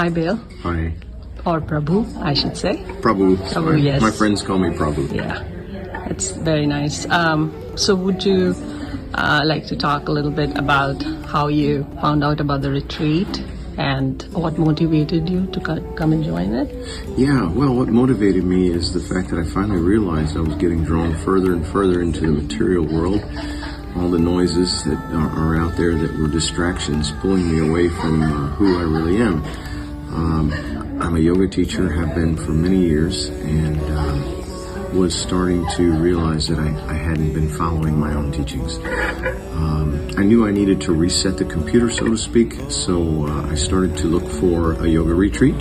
Hi, Bill. Hi. Or Prabhu, I should say. Prabhu. Prabhu, yes. My friends call me Prabhu. Yeah, it's very nice. So would you like to talk a little bit about how you found out about the retreat and what motivated you to come and join it? Yeah, well, what motivated me is the fact that I finally realized I was getting drawn further and further into the material world. All the noises that are out there that were distractions pulling me away from who I really am. I'm a yoga teacher, have been for many years, and was starting to realize that I hadn't been following my own teachings. I knew I needed to reset the computer, so to speak, so I started to look for a yoga retreat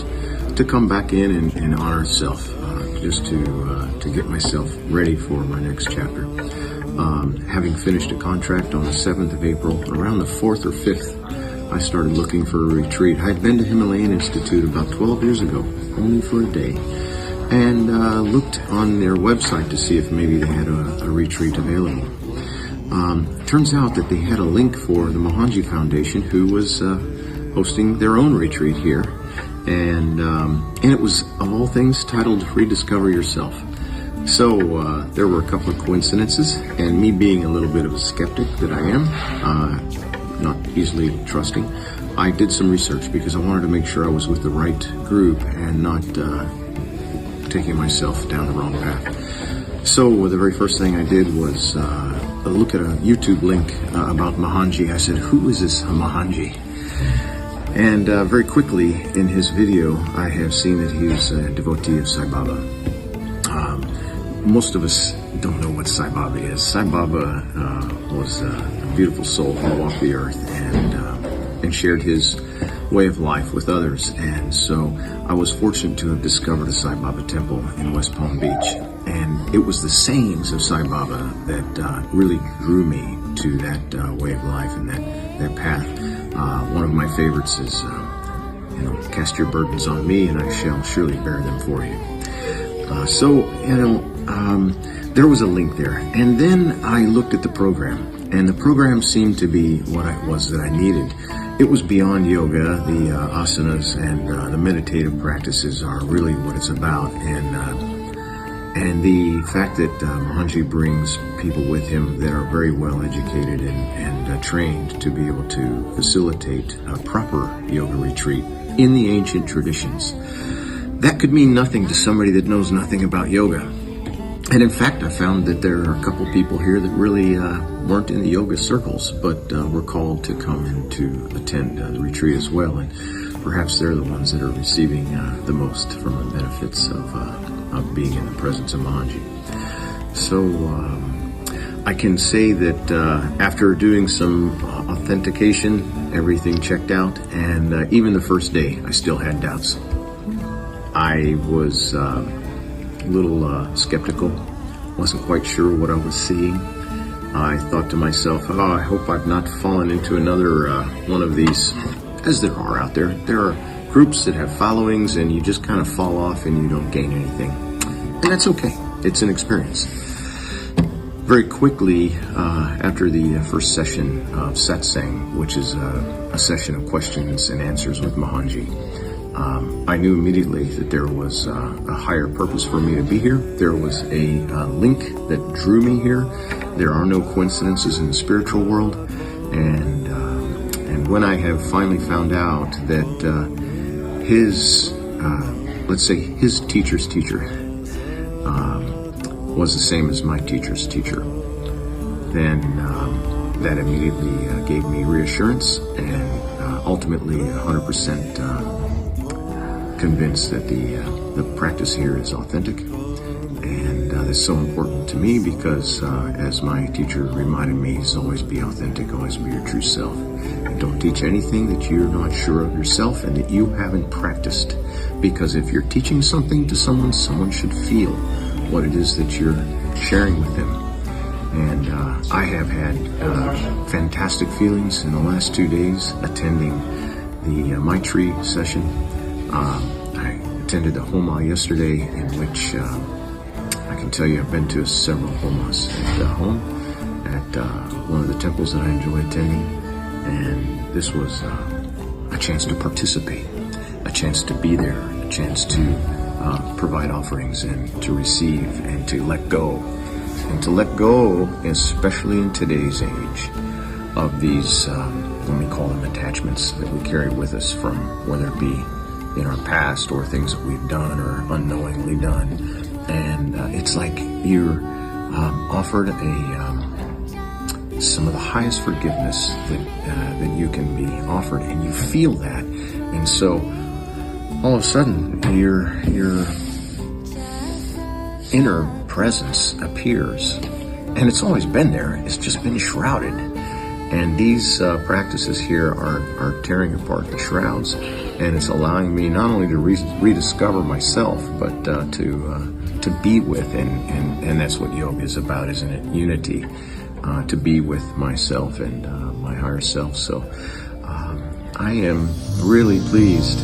to come back in and honor self, just to get myself ready for my next chapter. Having finished a contract on the 7th of April, around the 4th or 5th, I started looking for a retreat. I had been to Himalayan Institute about 12 years ago, only for a day, and looked on their website to see if maybe they had a retreat available. Turns out that they had a link for the Mohanji Foundation, who was hosting their own retreat here, and it was, of all things, titled Rediscover Yourself. So there were a couple of coincidences, and me being a little bit of a skeptic that I am, not easily trusting, I did some research because I wanted to make sure I was with the right group and not taking myself down the wrong path. So the very first thing I did was look at a YouTube link about Mohanji. I said, who is this Mohanji? And very quickly in his video, I have seen that he's a devotee of Sai Baba. Most of us don't know what Sai Baba is. Sai Baba was a beautiful soul who walked the earth and shared his way of life with others. And so I was fortunate to have discovered a Sai Baba temple in West Palm Beach. And it was the sayings of Sai Baba that really drew me to that way of life and that path. One of my favorites is, cast your burdens on me and I shall surely bear them for you. There was a link there. And then I looked at the program, and the program seemed to be what it was that I needed. It was beyond yoga. The asanas and the meditative practices are really what it's about. And the fact that Mohanji brings people with him that are very well educated and trained to be able to facilitate a proper yoga retreat in the ancient traditions. That could mean nothing to somebody that knows nothing about yoga. And in fact, I found that there are a couple people here that really weren't in the yoga circles, but were called to come and to attend the retreat as well. And perhaps they're the ones that are receiving the most from the benefits of being in the presence of Mohanji. So I can say that after doing some authentication, everything checked out. And even the first day, I still had doubts. I was a little skeptical, wasn't quite sure what I was seeing. I thought to myself, I hope I've not fallen into another one of these, as there are out there. There are groups that have followings and you just kind of fall off and you don't gain anything. And that's okay. It's an experience. Very quickly, after the first session of satsang, which is a session of questions and answers with Mohanji, I knew immediately that there was a higher purpose for me to be here. There was a link that drew me here. There are no coincidences in the spiritual world. And when I have finally found out that his, let's say his teacher's teacher was the same as my teacher's teacher, then that immediately gave me reassurance and ultimately 100% convinced that the practice here is authentic, and that's so important to me because as my teacher reminded me, is always be authentic, always be your true self, and don't teach anything that you're not sure of yourself and that you haven't practiced, because if you're teaching something to someone should feel what it is that you're sharing with them. And I have had fantastic feelings in the last 2 days attending the Maitri session. I attended a homa yesterday in which I can tell you I've been to several homas at home, at one of the temples that I enjoy attending, and this was a chance to participate. a chance to be there, a chance to provide offerings and to receive and to let go. And to let go, especially in today's age, of these, let me call them attachments that we carry with us from whether it be in our past or things that we've done or unknowingly done. And it's like you're offered some of the highest forgiveness that you can be offered, and you feel that. And so all of a sudden your inner presence appears, and it's always been there, it's just been shrouded. And these practices here are tearing apart the shrouds, and it's allowing me not only to rediscover myself, but to be with, and that's what yoga is about, isn't it? Unity, to be with myself and my higher self. So I am really pleased